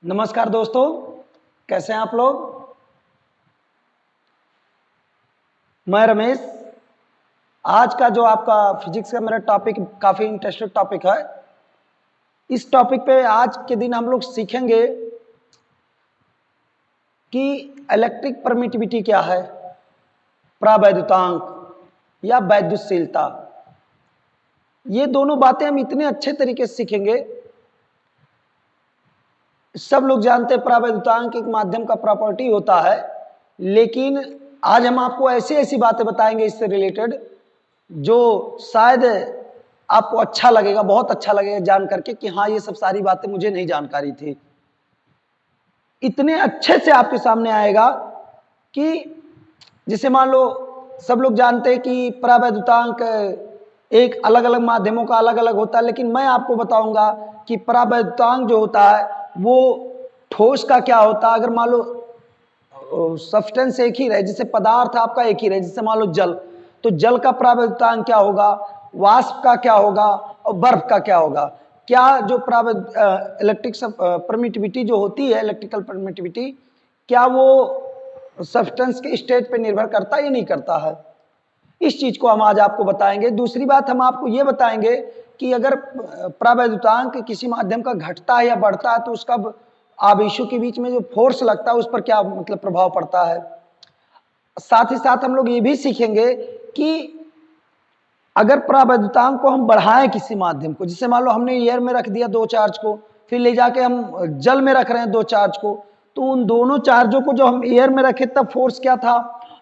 नमस्कार दोस्तों, कैसे हैं आप लोग। मैं रमेश। आज का जो आपका फिजिक्स का मेरा टॉपिक काफ़ी इंटरेस्टेड टॉपिक है। इस टॉपिक पे आज के दिन हम लोग सीखेंगे कि इलेक्ट्रिक परमिटिविटी क्या है, प्रावैद्युतांक या वैद्युतशीलता। ये दोनों बातें हम इतने अच्छे तरीके से सीखेंगे। सब लोग जानते हैं प्रावैद्युतांक एक माध्यम का प्रॉपर्टी होता है, लेकिन आज हम आपको ऐसी ऐसी बातें बताएंगे इससे रिलेटेड जो शायद आपको अच्छा लगेगा, बहुत अच्छा लगेगा जान करके कि हाँ, ये सब सारी बातें मुझे नहीं जानकारी थी। इतने अच्छे से आपके सामने आएगा कि जैसे मान लो सब लोग जानते हैं कि परावैद्युतांक एक अलग अलग माध्यमों का अलग अलग होता है, लेकिन मैं आपको बताऊंगा कि परावैद्युतांक जो होता है वो ठोस का क्या होता है। अगर मान लो सब्सटेंस एक ही रहे, जैसे पदार्थ आपका एक ही रहे, जैसे मान लो जल, तो जल का परावैद्युतांक क्या होगा, वाष्प का क्या होगा और बर्फ का क्या होगा। क्या जो इलेक्ट्रिक परमिटिविटी जो होती है, इलेक्ट्रिकल परमिटिविटी, क्या वो सब्सटेंस के स्टेट पे निर्भर करता है या नहीं करता है। इस चीज को हम आज आपको बताएंगे। दूसरी बात हम आपको ये बताएंगे कि अगर प्रावैद्युतांक किसी माध्यम का घटता है या बढ़ता है तो उसका आवेशों के बीच में जो फोर्स लगता है उस पर क्या मतलब प्रभाव पड़ता है। साथ ही साथ हम लोग ये भी सीखेंगे कि अगर प्रावैद्युतांक को हम बढ़ाएं किसी माध्यम को, जैसे मान लो हमने एयर में रख दिया दो चार्ज को, फिर ले जाके हम जल में रख रहे हैं दो चार्ज को, तो उन दोनों चार्जों को जो हम एयर में रखे तब फोर्स क्या था,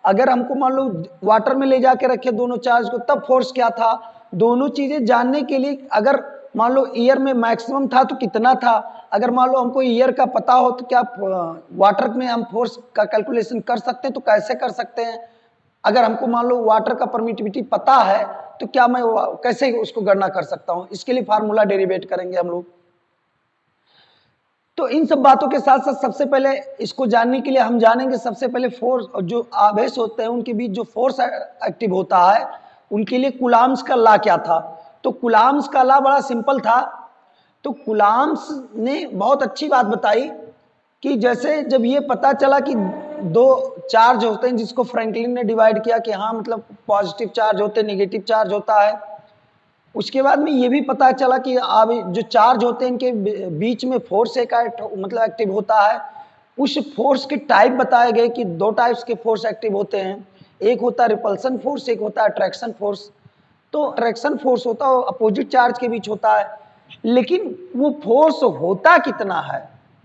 अगर हमको मान लो वाटर में ले जाके रखे दोनों चार्ज को तब फोर्स क्या था। दोनों चीजें जानने के लिए अगर मान लो एयर में मैक्सिमम था तो कितना था, अगर मान लो हमको एयर का पता हो तो क्या वाटर में हम फोर्स का कैलकुलेशन कर सकते हैं, तो कैसे कर सकते हैं। अगर हमको मान लो वाटर का परमिटिविटी पता है तो क्या मैं कैसे उसको गणना कर सकता हूं, इसके लिए फार्मूला डेरिवेट करेंगे हम लोग। तो इन सब बातों के साथ साथ सबसे पहले इसको जानने के लिए हम जानेंगे सबसे पहले फोर्स, जो आवेश होते हैं उनके बीच जो फोर्स एक्टिव होता है उनके लिए कूलाम्स का लॉ क्या था। तो कूलाम्स का लॉ बड़ा सिंपल था। तो कूलाम्स ने बहुत अच्छी बात बताई कि जैसे जब ये पता चला कि दो चार्ज होते हैं जिसको फ्रैंकलिन ने डिवाइड किया कि हाँ मतलब पॉजिटिव चार्ज होते हैं, नेगेटिव चार्ज होता है। उसके बाद में ये भी पता चला कि अब जो चार्ज होते हैं इनके बीच में फोर्स एक मतलब एक्टिव होता है। उस फोर्स के टाइप बताए गए कि दो टाइप्स के फोर्स एक्टिव होते हैं, एक होता है रिपल्सन फोर्स, एक होता है अट्रैक्शन फोर्स। तो अट्रैक्शन फोर्स होता है अपोजिट चार्ज के बीच होता है, लेकिन वो फोर्स होता कितना है।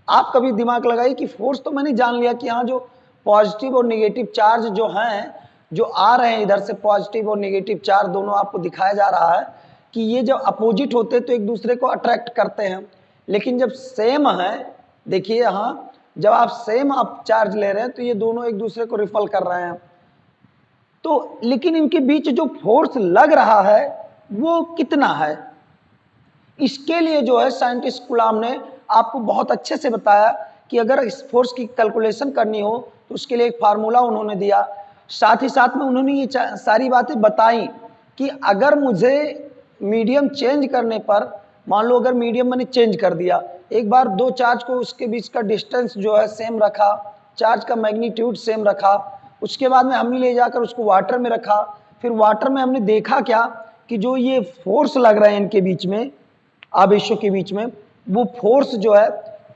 आप कभी दिमाग लगाइए कि फोर्स तो मैंने जान लिया कि हाँ जो पॉजिटिव और नेगेटिव चार्ज जो हैं, जो आ रहे हैं इधर से पॉजिटिव और नेगेटिव चार्ज दोनों आपको दिखाया जा रहा है कि ये जब अपोजिट होते हैं तो एक दूसरे को अट्रैक्ट करते हैं, लेकिन जब सेम है, देखिए यहाँ जब आप सेम आप चार्ज ले रहे हैं तो ये दोनों एक दूसरे को रिपल कर रहे हैं। तो लेकिन इनके बीच जो फोर्स लग रहा है वो कितना है, इसके लिए जो है साइंटिस्ट गुलाम ने आपको बहुत अच्छे से बताया कि अगर इस फोर्स की कैलकुलेशन करनी हो तो उसके लिए एक फार्मूला उन्होंने दिया। साथ ही साथ में उन्होंने ये सारी बातें बताई कि अगर मुझे मीडियम चेंज करने पर, मान लो अगर मीडियम मैंने चेंज कर दिया, एक बार दो चार्ज को उसके बीच का डिस्टेंस जो है सेम रखा, चार्ज का मैग्नीट्यूड सेम रखा, उसके बाद में हमने ले जाकर उसको वाटर में रखा, फिर वाटर में हमने देखा क्या कि जो ये फोर्स लग रहे हैं इनके बीच में, आवेशों के बीच में, वो फोर्स जो है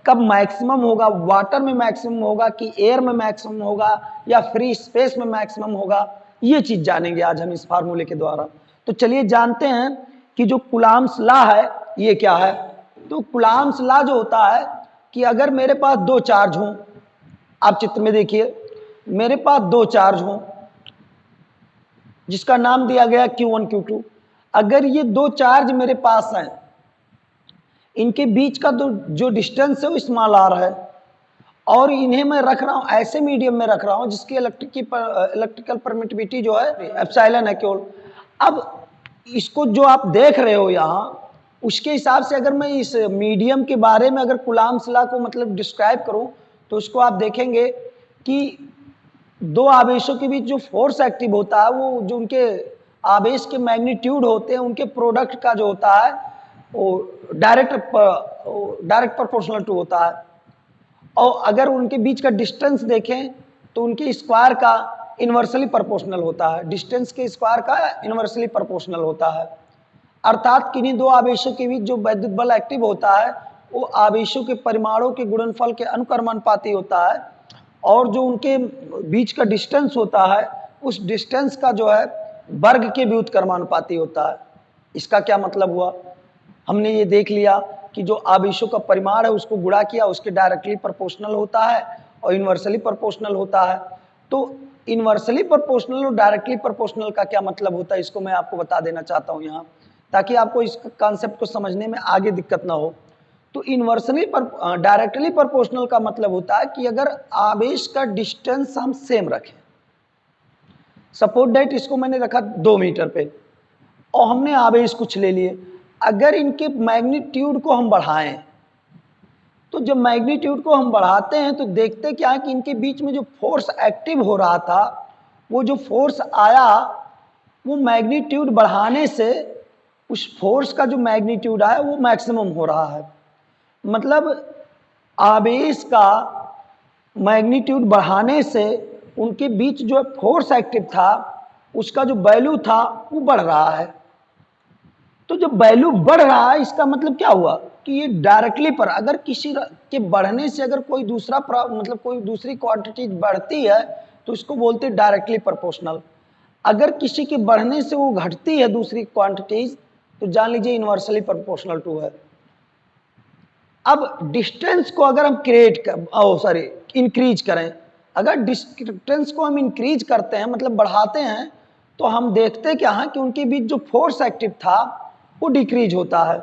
कब मैक्सिमम होगा, वाटर में मैक्सिमम होगा कि एयर में मैक्सिमम होगा या फ्री स्पेस में मैक्सिमम होगा। ये चीज जानेंगे आज हम इस फार्मूले के द्वारा। तो चलिए जानते हैं कि जो कूलाम्स लॉ है ये क्या है। तो कूलाम्स लॉ जो होता है कि अगर मेरे पास दो चार्ज हों, आप चित्र में देखिए, मेरे पास दो चार्ज हों जिसका नाम दिया गया Q1 Q2। अगर ये दो चार्ज मेरे पास हैं, इनके बीच का जो डिस्टेंस है वो स्मॉल r है, और इन्हें मैं रख रहा हूं ऐसे मीडियम में रख रहा हूं जिसकी इलेक्ट्रिकल परमिटिविटी जो है एप्सिलॉन है केवल। अब इसको जो आप देख रहे हो यहाँ, उसके हिसाब से अगर मैं इस मीडियम के बारे में अगर कूलाम्स लॉ को मतलब डिस्क्राइब करूं तो उसको आप देखेंगे कि दो आवेशों के बीच जो फोर्स एक्टिव होता है वो जो उनके आवेश के मैग्नीट्यूड होते हैं उनके प्रोडक्ट का जो होता है वो डायरेक्ट प्रोपोर्शनल टू होता है। और अगर उनके बीच का डिस्टेंस देखें तो उनके स्क्वायर का इन्वर्सली प्रोपोर्शनल होता है, डिस्टेंस के स्क्वायर का इन्वर्सली प्रोपोर्शनल होता है। अर्थात किन्हीं दो आवेशों के बीच जो वैद्युत बल एक्टिव होता है वो आवेशों के परिमाणों के गुणनफल के अनुक्रमानुपाती होता है, और जो उनके बीच का डिस्टेंस होता है उस डिस्टेंस का जो है वर्ग के व्युत्क्रमानुपाती होता है। इसका क्या मतलब हुआ, हमने ये देख लिया कि जो आवेशों का परिमाण है उसको गुणा किया, उसके डायरेक्टली प्रोपोर्शनल होता है और इन्वर्सली प्रोपोर्शनल होता है। तो इन्वर्सली प्रोपोर्शनल और डायरेक्टली प्रोपोर्शनल का क्या मतलब होता है इसको मैं आपको बता देना चाहता हूँ यहाँ, ताकि आपको इस कॉन्सेप्ट को समझने में आगे दिक्कत ना हो। तो इन्वर्सली डायरेक्टली प्रोपोर्शनल का मतलब होता है कि अगर आवेश का डिस्टेंस हम सेम रखें, सपोज दैट इसको मैंने रखा 2 मीटर पे और हमने आवेश कुछ ले लिए, अगर इनके मैग्नीट्यूड को हम बढ़ाएं तो जब मैग्नीट्यूड को हम बढ़ाते हैं तो देखते क्या है कि इनके बीच में जो फोर्स एक्टिव हो रहा था वो जो फोर्स आया वो मैग्नीट्यूड बढ़ाने से उस फोर्स का जो मैग्नीट्यूड आया वो मैक्सिमम हो रहा है। मतलब आवेश का मैग्नीट्यूड बढ़ाने से उनके बीच जो फोर्स एक्टिव था उसका जो वैल्यू था वो बढ़ रहा है। तो जब वैल्यू बढ़ रहा है इसका मतलब क्या हुआ कि ये डायरेक्टली पर अगर किसी के बढ़ने से अगर कोई दूसरा मतलब कोई दूसरी क्वांटिटी बढ़ती है तो इसको बोलते हैं डायरेक्टली प्रोपोर्शनल। अगर किसी के बढ़ने से वो घटती है दूसरी क्वांटिटीज तो जान लीजिए इन्वर्सली प्रोपोर्शनल टू है। अब डिस्टेंस को अगर हम इंक्रीज करें, अगर डिस्टेंस को हम इंक्रीज करते हैं मतलब बढ़ाते हैं तो हम देखते क्या है कि उनके बीच जो फोर्स एक्टिव था वो डिक्रीज होता है।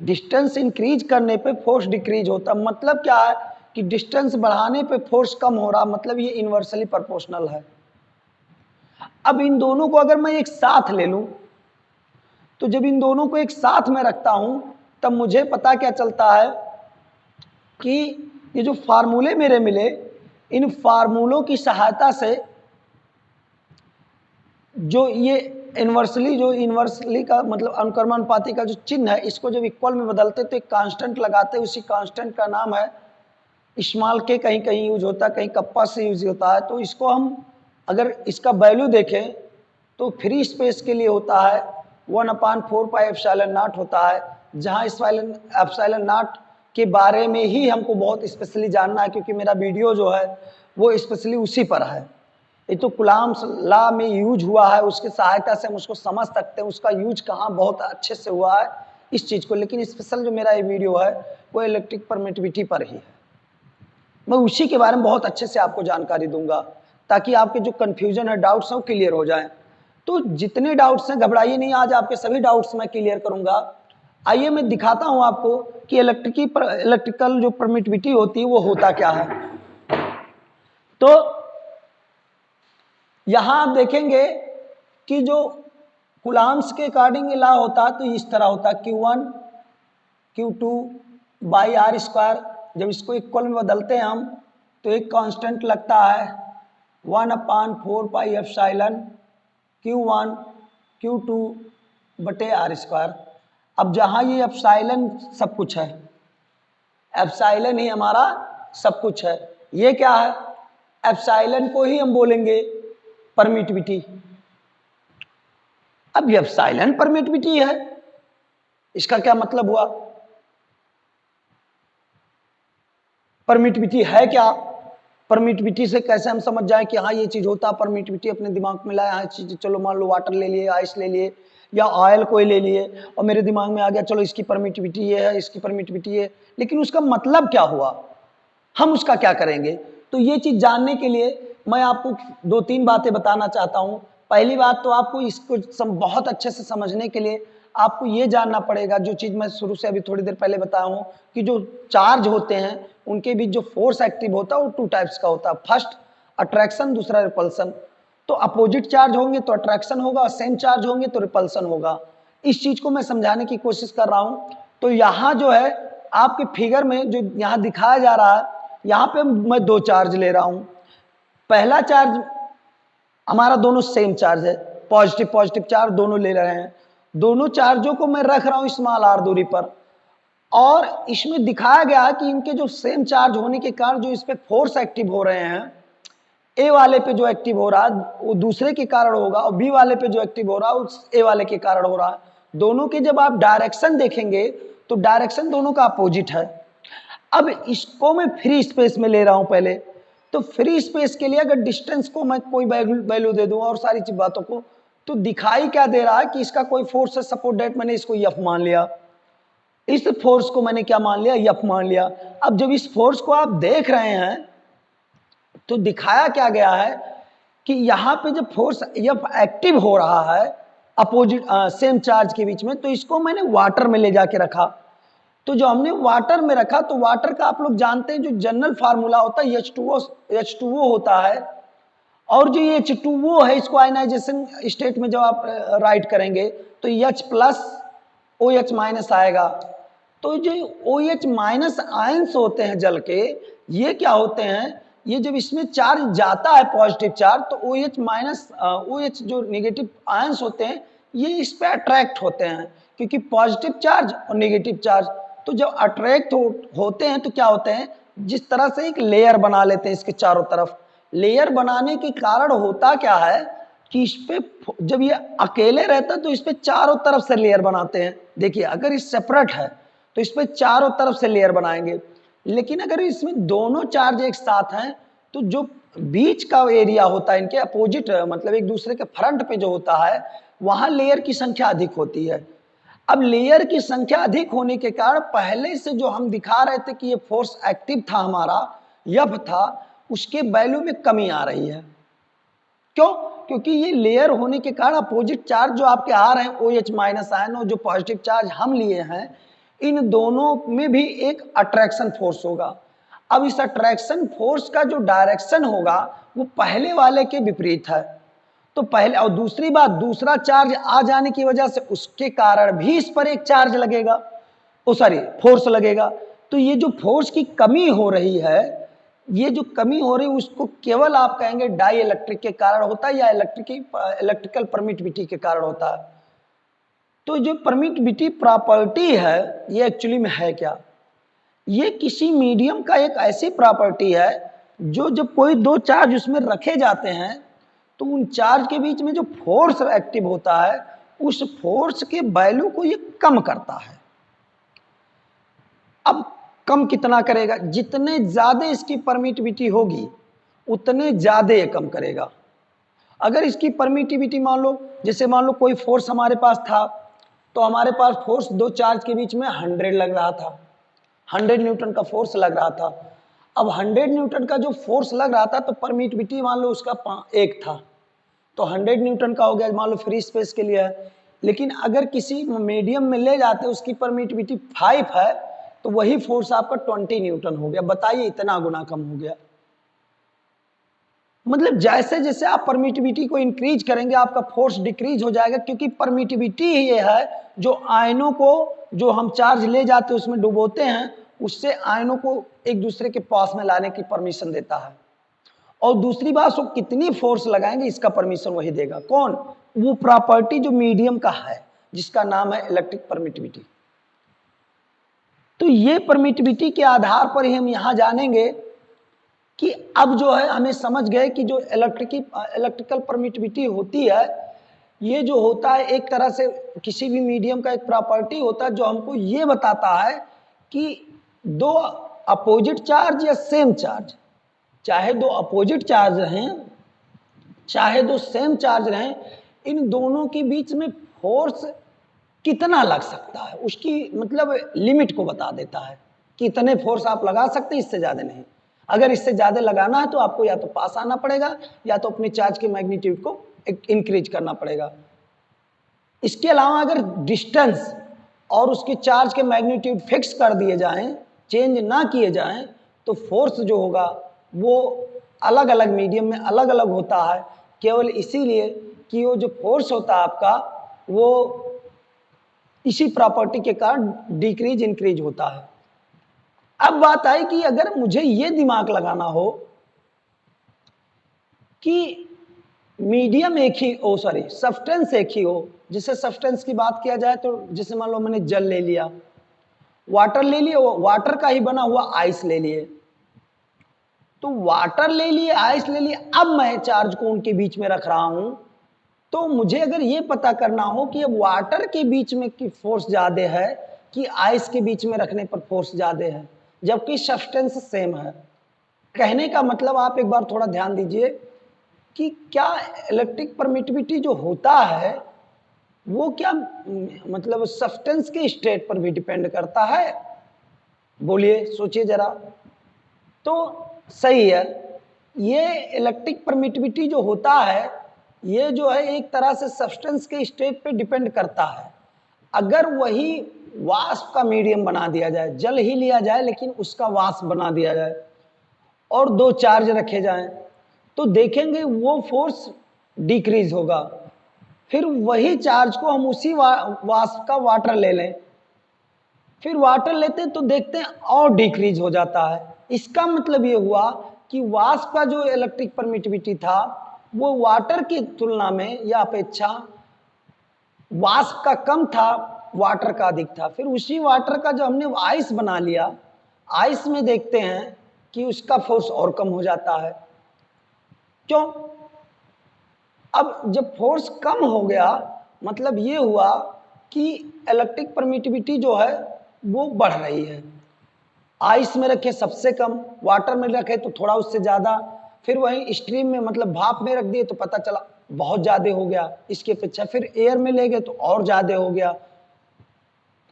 डिस्टेंस इंक्रीज करने पे फोर्स डिक्रीज होता है, मतलब क्या है कि डिस्टेंस बढ़ाने पे फोर्स कम हो रहा, मतलब ये इन्वर्सली प्रोपोर्शनल है। अब इन दोनों को अगर मैं एक साथ ले लूं तो जब इन दोनों को एक साथ में रखता हूं तब मुझे पता क्या चलता है कि ये जो फार्मूले मेरे मिले इन फार्मूलों की सहायता से जो ये इन्वर्सली का मतलब अनुक्रमानुपाती का जो चिन्ह है इसको जब इक्वल में बदलते तो एक कांस्टेंट लगाते, उसी कांस्टेंट का नाम है स्मॉल के, कहीं कहीं यूज होता है कहीं कप्पा से यूज होता है। तो इसको हम अगर इसका वैल्यू देखें तो फ्री स्पेस के लिए होता है 1/4πε0 होता है, जहाँ एप्सिलॉन नॉट के बारे में ही हमको बहुत स्पेशली जानना है क्योंकि मेरा वीडियो जो है वो स्पेशली उसी पर है। ये तो कुलाम्स लॉ में यूज हुआ है, उसकी सहायता से हम उसको समझ सकते हैं उसका यूज कहाँ बहुत अच्छे से हुआ है इस चीज़ को। लेकिन स्पेशल जो मेरा ये वीडियो है वो इलेक्ट्रिक परमिटिविटी पर ही है, मैं उसी के बारे में बहुत अच्छे से आपको जानकारी दूंगा ताकि आपके जो कन्फ्यूजन है डाउट्स हैं वो क्लियर हो जाएं। तो जितने डाउट्स हैं घबराइए नहीं, आज आपके सभी डाउट्स मैं क्लियर करूंगा। आइए मैं दिखाता हूं आपको कि इलेक्ट्रिकल जो परमिटिविटी होती है वो होता क्या है। तो यहां आप देखेंगे कि जो कुलाम्स के अकॉर्डिंग लॉ होता है तो इस तरह होता है Q1 Q2 by are square. जब इसको इक्वल में बदलते हैं हम तो एक कांस्टेंट लगता है 1/4πε Q1 Q2 बटे आर स्क्वायर। अब जहाँ ये एप्सिलॉन सब कुछ है, एप्सिलॉन ही हमारा सब कुछ है, ये क्या है एप्सिलॉन को ही हम बोलेंगे परमिटिविटी। अब ये एप्सिलॉन परमिटिविटी है, इसका क्या मतलब हुआ, परमिटिविटी है क्या, परमिटिविटी से कैसे हम समझ जाए कि हाँ ये चीज होता है। परमिटिविटी अपने दिमाग में लाया है चीज, चलो मान लो वाटर ले लिए, आइस ले लिए या ऑयल कोई ले लिए और मेरे दिमाग में आ गया चलो इसकी परमिटिविटी ये है, इसकी परमिटिविटी ये, लेकिन उसका मतलब क्या हुआ, हम उसका क्या करेंगे। तो ये चीज जानने के लिए मैं आपको 2-3 बातें बताना चाहता हूँ। पहली बात तो आपको इसको बहुत अच्छे से समझने के लिए आपको ये जानना पड़ेगा, जो चीज़ मैं शुरू से अभी थोड़ी देर पहले बताया हूँ कि जो चार्ज होते हैं उनके बीच जो फोर्स एक्टिव होता है वो 2 टाइप्स का होता है, फर्स्ट अट्रैक्शन, दूसरा रिपल्सन। तो अपोजिट चार्ज होंगे तो अट्रैक्शन होगा, सेम चार्ज होंगे तो रिपल्सन होगा। इस चीज़ को मैं समझाने की कोशिश कर रहा हूँ। तो यहाँ जो है आपके फिगर में जो यहाँ दिखाया जा रहा है, यहाँ पे मैं 2 चार्ज ले रहा हूँ। पहला चार्ज हमारा दोनों सेम चार्ज है, पॉजिटिव पॉजिटिव चार्ज दोनों ले रहे हैं, दोनों चार्जों को मैं रख रहा हूं स्मॉल आर दूरी पर और इसमें दिखाया गया है कि इनके जो सेम चार्ज होने के कारण जो इस पे फोर्स एक्टिव हो रहे हैं, ए वाले पे जो एक्टिव हो रहा है वो दूसरे के कारण होगा, और बी वाले पे जो एक्टिव हो रहा है उस ए वाले के कारण हो रहा है। दोनों के जब आप डायरेक्शन देखेंगे तो डायरेक्शन दोनों का अपोजिट है। अब इसको मैं फ्री स्पेस में ले रहा हूं पहले, तो फ्री स्पेस के लिए अगर डिस्टेंस को मैं कोई वैल्यू दे दूं और सारी चीज बातों को, तो दिखाई क्या दे रहा है कि इसका कोई फोर्स है, सपोज दैट मैंने इसको एफ मान लिया, इस फोर्स को मैंने क्या मान लिया, एफ मान लिया। अब जब इस फोर्स को आप देख रहे हैं तो दिखाया क्या गया है कि यहां पे जब फोर्स एफ एक्टिव हो रहा है अपोजिट सेम चार्ज के बीच में, तो इसको मैंने वाटर में ले जाके रखा। तो जो हमने वाटर में रखा, तो वाटर का आप लोग जानते हैं जो जनरल फार्मूला होता है H2O होता है, और जो ये H2O है इसको आयनाइजेशन स्टेट में जब आप राइट करेंगे तो H प्लस OH माइनस आएगा। तो जो OH माइनस आयंस होते हैं जल के, ये क्या होते हैं, ये जब इसमें चार्ज जाता है पॉजिटिव चार्ज, तो OH माइनस OH जो नेगेटिव आयंस होते हैं ये इस पे अट्रैक्ट होते हैं, क्योंकि पॉजिटिव चार्ज और नेगेटिव चार्ज, तो जब अट्रैक्ट होते हैं तो क्या होते हैं, जिस तरह से एक लेयर बना लेते हैं इसके चारों तरफ। लेयर बनाने के कारण होता क्या है कि इस पे जब ये अकेले रहता तो इस पे चारों तरफ से लेयर बनाते हैं। देखिए अगर ये सेपरेट है तो इस पे चारों तरफ से लेयर बनाएंगे, लेकिन अगर इसमें दोनों चार्ज एक साथ हैं तो जो बीच का एरिया होता है इनके अपोजिट, मतलब एक दूसरे के फ्रंट पे जो होता है, वहां लेयर की संख्या अधिक होती है। अब लेयर की संख्या अधिक होने के कारण पहले से जो हम दिखा रहे थे कि ये फोर्स एक्टिव था हमारा, एफ था, उसके वैल्यू में कमी आ रही है। क्यों? क्योंकि ये लेयर होने के कारण अपोजिट चार्ज जो आपके आ रहे हैं OH माइनस आयन और जो पॉजिटिव चार्ज हम लिए हैं, इन दोनों में भी एक अट्रैक्शन फोर्स होगा। अब इस अट्रैक्शन फोर्स का जो डायरेक्शन होगा वो पहले वाले के विपरीत है। तो पहले, और दूसरी बात, दूसरा चार्ज आ जाने की वजह से उसके कारण भी इस पर एक चार्ज लगेगा, फोर्स लगेगा। तो ये जो फोर्स की कमी हो रही है, ये जो कमी हो रही है उसको केवल आप कहेंगे डाई इलेक्ट्रिक के कारण होता है या इलेक्ट्रिकल परमिटिविटी के कारण होता है। तो जो परमिटिविटी प्रॉपर्टी है ये एक्चुअली में है क्या, ये किसी मीडियम का एक ऐसी प्रॉपर्टी है जो जब कोई दो चार्ज उसमें रखे जाते हैं तो उन चार्ज के बीच में जो फोर्स एक्टिव होता है उस फोर्स के वैल्यू को ये कम करता है। अब कम कितना करेगा, जितने ज्यादा इसकी परमिटिविटी होगी उतने ज्यादा ये कम करेगा। अगर इसकी परमिटिविटी मान लो, जैसे मान लो कोई फोर्स हमारे पास था, तो हमारे पास फोर्स दो चार्ज के बीच में 100 लग रहा था, 100 न्यूटन का फोर्स लग रहा था। अब 100 न्यूटन का जो फोर्स लग रहा था तो परमिटिविटी मान लो उसका 1 था, तो 100 न्यूटन का हो गया, मान लो फ्री स्पेस के लिए है। लेकिन अगर किसी मीडियम में ले जाते उसकी परमिटिविटी 5 है, तो वही फोर्स आपका 20 न्यूटन हो गया। बताइए इतना गुना कम हो गया। मतलब जैसे जैसे आप परमिटिविटी को इंक्रीज करेंगे आपका फोर्स डिक्रीज हो जाएगा, क्योंकि परमिटिविटी ही ये है जो आयनों को, जो हम चार्ज ले जाते हैं उसमें डुबोते हैं, उससे आयनों को एक दूसरे के पास में लाने की परमिशन देता है। और दूसरी बात, वो कितनी फोर्स लगाएंगे इसका परमिशन वही देगा। कौन? वो प्रॉपर्टी जो मीडियम का है जिसका नाम है इलेक्ट्रिक परमिटिविटी। तो ये परमिटिविटी के आधार पर ही हम यहां जानेंगे कि अब जो है हमें समझ गए कि जो इलेक्ट्रिकल परमिटिविटी होती है, ये जो होता है एक तरह से किसी भी मीडियम का एक प्रॉपर्टी होता है जो हमको ये बताता है कि दो अपोजिट चार्ज या सेम चार्ज, चाहे दो अपोजिट चार्ज रहें चाहे दो सेम चार्ज रहें, इन दोनों के बीच में फोर्स कितना लग सकता है, उसकी मतलब लिमिट को बता देता है कि इतने फोर्स आप लगा सकते हैं, इससे ज्यादा नहीं। अगर इससे ज्यादा लगाना है तो आपको या तो पास आना पड़ेगा या तो अपने चार्ज के मैग्नीट्यूड को इंक्रीज करना पड़ेगा। इसके अलावा अगर डिस्टेंस और उसके चार्ज के मैग्नीट्यूड फिक्स कर दिए जाएं, चेंज ना किए जाएं, तो फोर्स जो होगा वो अलग अलग मीडियम में अलग अलग होता है, केवल इसीलिए कि वो जो फोर्स होता है आपका वो इसी प्रॉपर्टी के कारण डिक्रीज इंक्रीज होता है। अब बात आई कि अगर मुझे ये दिमाग लगाना हो कि मीडियम एक ही सब्सटेंस एक ही हो, जैसे सब्सटेंस की बात किया जाए तो जैसे मान लो मैंने जल ले लिया वाटर ले लिए, वाटर का ही बना हुआ आइस ले लिए। तो वाटर ले लिए, आइस ले लिए, अब मैं चार्ज को उनके बीच में रख रहा हूं। तो मुझे अगर ये पता करना हो कि अब वाटर के बीच में की फोर्स ज्यादा है कि आइस के बीच में रखने पर फोर्स ज्यादा है, जबकि सब्सटेंस सेम है। कहने का मतलब आप एक बार थोड़ा ध्यान दीजिए कि क्या इलेक्ट्रिक परमिटिविटी जो होता है वो क्या मतलब सब्सटेंस के स्टेट पर भी डिपेंड करता है? बोलिए, सोचिए जरा। तो सही है, ये इलेक्ट्रिक परमिटिविटी जो होता है ये जो है एक तरह से सब्सटेंस के स्टेट पे डिपेंड करता है। अगर वही वाष्प का मीडियम बना दिया जाए, जल ही लिया जाए लेकिन उसका वाष्प बना दिया जाए और दो चार्ज रखे जाएं, तो देखेंगे वो फोर्स डिक्रीज होगा। फिर वही चार्ज को हम उसी वाष्प का वाटर ले लें, फिर वाटर लेते हैं तो देखते हैं और डिक्रीज हो जाता है। इसका मतलब ये हुआ कि वाष्प का जो इलेक्ट्रिक परमिटिविटी था वो वाटर की तुलना में या अपेक्षा वाष्प का कम था, वाटर का अधिक था। फिर उसी वाटर का जो हमने आइस बना लिया, आइस में देखते हैं कि उसका फोर्स और कम हो जाता है। क्यों? अब जब फोर्स कम हो गया मतलब ये हुआ कि इलेक्ट्रिक परमिटिविटी जो है वो बढ़ रही है। आइस में रखे सबसे कम, वाटर में रखे तो थोड़ा उससे ज़्यादा, फिर वहीं स्ट्रीम में मतलब भाप में रख दिए तो पता चला बहुत ज़्यादा हो गया इसके अपेक्षा, फिर एयर में ले गए तो और ज़्यादा हो गया,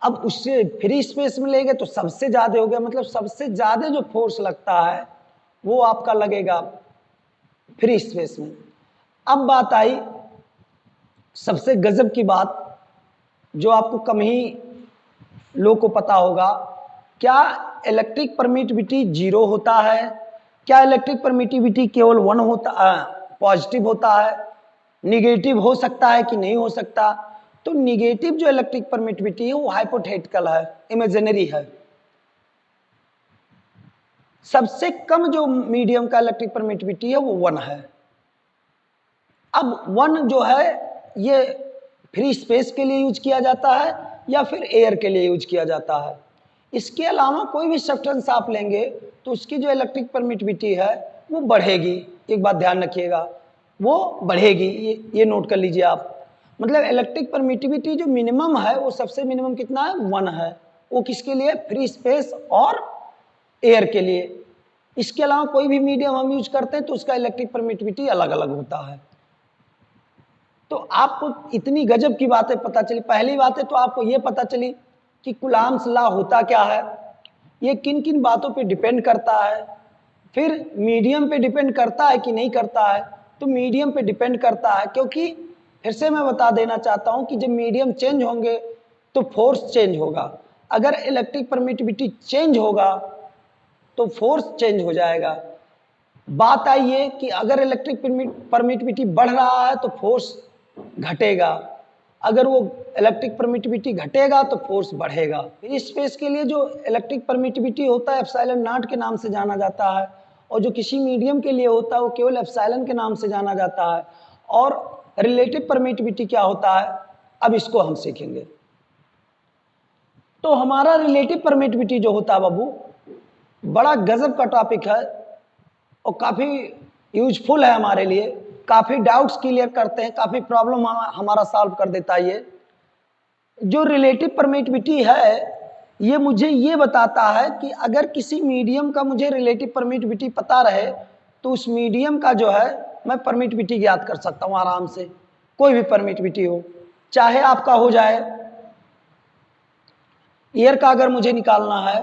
अब उससे फ्री स्पेस में ले गए तो सबसे ज़्यादा हो गया। मतलब सबसे ज़्यादा जो फोर्स लगता है वो आपका लगेगा फ्री स्पेस में। अब बात आई सबसे गजब की बात जो आपको कम ही लोग को पता होगा, क्या इलेक्ट्रिक परमिटिविटी जीरो होता है? क्या इलेक्ट्रिक परमिटिविटी केवल वन होता पॉजिटिव होता है? निगेटिव हो सकता है कि नहीं हो सकता? तो निगेटिव जो इलेक्ट्रिक परमिटिविटी है वो हाइपोथेटिकल है, इमेजिनरी है। सबसे कम जो मीडियम का इलेक्ट्रिक परमिटिविटी है वो वन है। अब वन जो है ये फ्री स्पेस के लिए यूज किया जाता है या फिर एयर के लिए यूज किया जाता है। इसके अलावा कोई भी सब्सटेंस आप लेंगे तो उसकी जो इलेक्ट्रिक परमिटिविटी है वो बढ़ेगी। एक बात ध्यान रखिएगा, वो बढ़ेगी, ये नोट कर लीजिए आप। मतलब इलेक्ट्रिक परमिटिविटी जो मिनिमम है वो सबसे मिनिमम कितना है? वन है। वो किसके लिए? फ्री स्पेस और एयर के लिए। इसके अलावा कोई भी मीडियम हम यूज करते हैं तो उसका इलेक्ट्रिक परमिटिविटी अलग अलग होता है। तो आपको इतनी गजब की बातें पता चली। पहली बात है तो आपको यह पता चली कि कूलॉम्स लॉ होता क्या है, ये किन किन बातों पे डिपेंड करता है। फिर मीडियम पे डिपेंड करता है कि नहीं करता है? तो मीडियम पे डिपेंड करता है, क्योंकि फिर से मैं बता देना चाहता हूं कि जब मीडियम चेंज होंगे तो फोर्स चेंज होगा। अगर इलेक्ट्रिक परमिटिविटी चेंज होगा तो फोर्स चेंज हो जाएगा। बात आई है कि अगर इलेक्ट्रिक परमिटिविटी बढ़ रहा है तो फोर्स घटेगा, अगर वो इलेक्ट्रिक परमिटिविटी घटेगा तो फोर्स बढ़ेगा। फ्री स्पेस के लिए जो इलेक्ट्रिक परमिटिविटी होता है एप्सिलॉन नॉट के नाम से जाना जाता है, और जो किसी मीडियम के लिए होता है वो केवल एप्सिलॉन के नाम से जाना जाता है। और रिलेटिव परमिटिविटी क्या होता है, अब इसको हम सीखेंगे। तो हमारा रिलेटिव परमिटिविटी जो होता है बाबू, बड़ा गजब का टॉपिक है और काफ़ी यूजफुल है हमारे लिए। काफ़ी डाउट्स क्लियर करते हैं, काफ़ी प्रॉब्लम हमारा सॉल्व कर देता है। ये जो रिलेटिव परमिटिविटी है ये मुझे ये बताता है कि अगर किसी मीडियम का मुझे रिलेटिव परमिटिविटी पता रहे तो उस मीडियम का जो है मैं परमिटिविटी ज्ञात कर सकता हूँ आराम से। कोई भी परमिटिविटी हो, चाहे आपका हो जाए एयर का, अगर मुझे निकालना है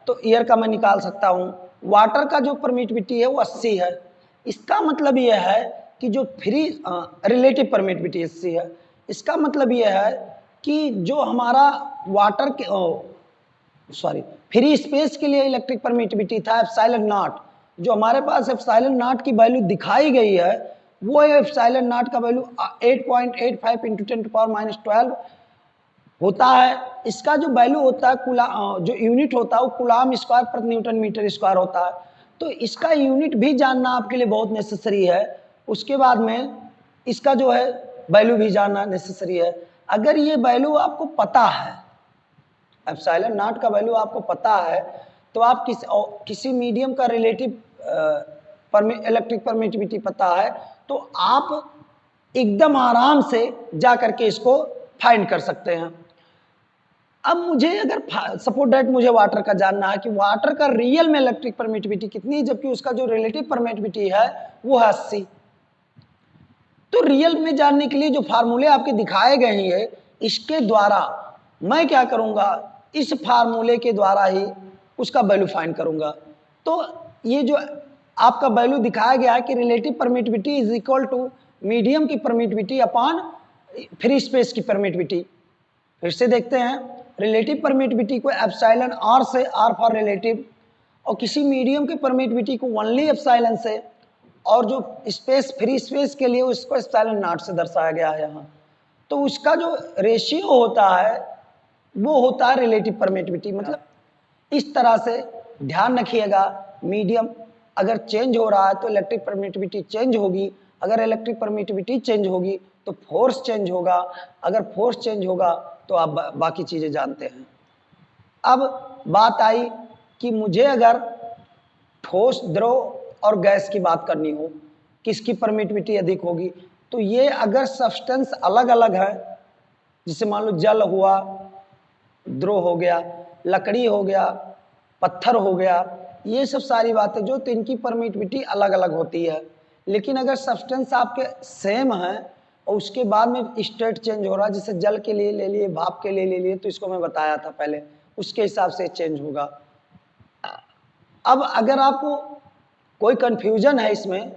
तो एयर का मैं निकाल सकता हूँ। वाटर का जो परमिटिविटी है वो 80 है। इसका मतलब यह है कि जो फ्री रिलेटिव परमिटिविटी 80 है। इसका मतलब यह है कि जो हमारा वाटर के फ्री स्पेस के लिए इलेक्ट्रिक परमिटिविटी था एप्सिलॉन नॉट, जो हमारे पास एप्सिलॉन नॉट की वैल्यू दिखाई गई है वो एप्सिलॉन नॉट का वैल्यू 8.85 × 10⁻12 होता है। इसका जो वैल्यू होता है जो यूनिट होता है वो कूलाम स्क्वायर प्रति न्यूटन मीटर स्क्वायर होता है। तो इसका यूनिट भी जानना आपके लिए बहुत नेसेसरी है। उसके बाद में इसका जो है वैल्यू भी जानना नेसेसरी है। अगर ये वैल्यू आपको पता है एप्सिलॉन नॉट का वैल्यू आपको पता है तो आप किसी मीडियम का रिलेटिव इलेक्ट्रिक परमिटिविटी पता है तो आप एकदम आराम से जा करके इसको फाइंड कर सकते हैं। अब मुझे अगर सपोज दैट मुझे वाटर का जानना है कि वाटर का रियल में इलेक्ट्रिक परमिटिविटी कितनी है जबकि उसका जो रिलेटिव परमिटिविटी है वो है 80। तो रियल में जानने के लिए जो फार्मूले आपके दिखाए गए हैं इसके द्वारा मैं क्या करूंगा, इस फार्मूले के द्वारा ही उसका वैल्यू फाइंड करूंगा। तो ये जो आपका वैल्यू दिखाया गया है कि relative permittivity is equal to medium की परमिटिविटी अपॉन फ्री स्पेस की परमिटिविटी। फिर से देखते हैं, रिलेटिव परमिटिविटी को एप्सिलॉन आर से, आर फॉर रिलेटिव, और किसी मीडियम की परमिटिविटी को ओनली एप्सिलॉन से, और जो स्पेस फ्री स्पेस के लिए उसको एप्सिलॉन नॉट से दर्शाया गया है यहाँ। तो उसका जो रेशियो होता है वो होता है रिलेटिव परमिटिविटी। मतलब इस तरह से ध्यान रखिएगा, मीडियम अगर चेंज हो रहा है तो इलेक्ट्रिक परमिटिविटी चेंज होगी, अगर इलेक्ट्रिक परमिटिविटी चेंज होगी तो फोर्स चेंज होगा, अगर फोर्स चेंज होगा तो आप बाकी चीजें जानते हैं। अब बात आई कि मुझे अगर ठोस, द्रव और गैस की बात करनी हो, किसकी परमिटिविटी अधिक होगी, तो ये अगर सब्सटेंस अलग अलग है, जैसे मान लो जल हुआ, द्रव हो गया, लकड़ी हो गया, पत्थर हो गया, ये सब सारी बातें जो, तो इनकी परमिटिविटी अलग अलग होती है। लेकिन अगर सब्सटेंस आपके सेम है और उसके बाद में स्टेट चेंज हो रहा है, जैसे जल के लिए ले लिए, भाप के लिए ले लिए, तो इसको मैं बताया था पहले, उसके हिसाब से चेंज होगा। अब अगर आपको कोई कंफ्यूजन है इसमें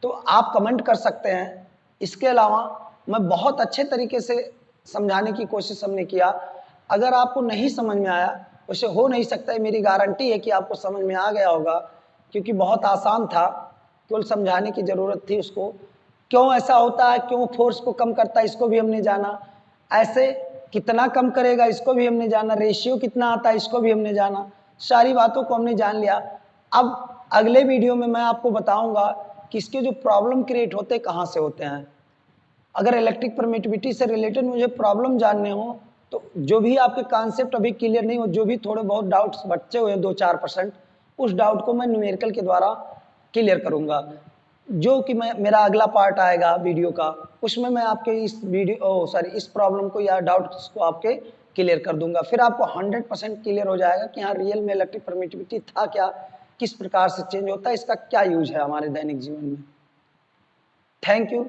तो आप कमेंट कर सकते हैं। इसके अलावा मैं बहुत अच्छे तरीके से समझाने की कोशिश हमने किया। अगर आपको नहीं समझ में आया, वैसे हो नहीं सकता है, मेरी गारंटी है कि आपको समझ में आ गया होगा क्योंकि बहुत आसान था, केवल समझाने की ज़रूरत थी उसको। क्यों ऐसा होता है, क्यों फोर्स को कम करता है, इसको भी हमने जाना, ऐसे कितना कम करेगा इसको भी हमने जाना, रेशियो कितना आता है इसको भी हमने जाना, सारी बातों को हमने जान लिया। अब अगले वीडियो में मैं आपको बताऊंगा कि इसके जो प्रॉब्लम क्रिएट होते कहाँ से होते हैं। अगर इलेक्ट्रिक परमिटिविटी से रिलेटेड मुझे प्रॉब्लम जानने हो तो जो भी आपके कॉन्सेप्ट अभी क्लियर नहीं हो, जो भी थोड़े बहुत डाउट्स बचे हुए हैं 2-4%, उस डाउट को मैं न्यूमेरिकल के द्वारा क्लियर करूंगा। जो कि मेरा अगला पार्ट आएगा वीडियो का, उसमें मैं आपके इस प्रॉब्लम को या डाउट्स को आपके क्लियर कर दूंगा। फिर आपको 100% क्लियर हो जाएगा कि हाँ रियल में इलेक्ट्रिक परमिटिविटी था क्या, किस प्रकार से चेंज होता है, इसका क्या यूज है हमारे दैनिक जीवन में। Thank you.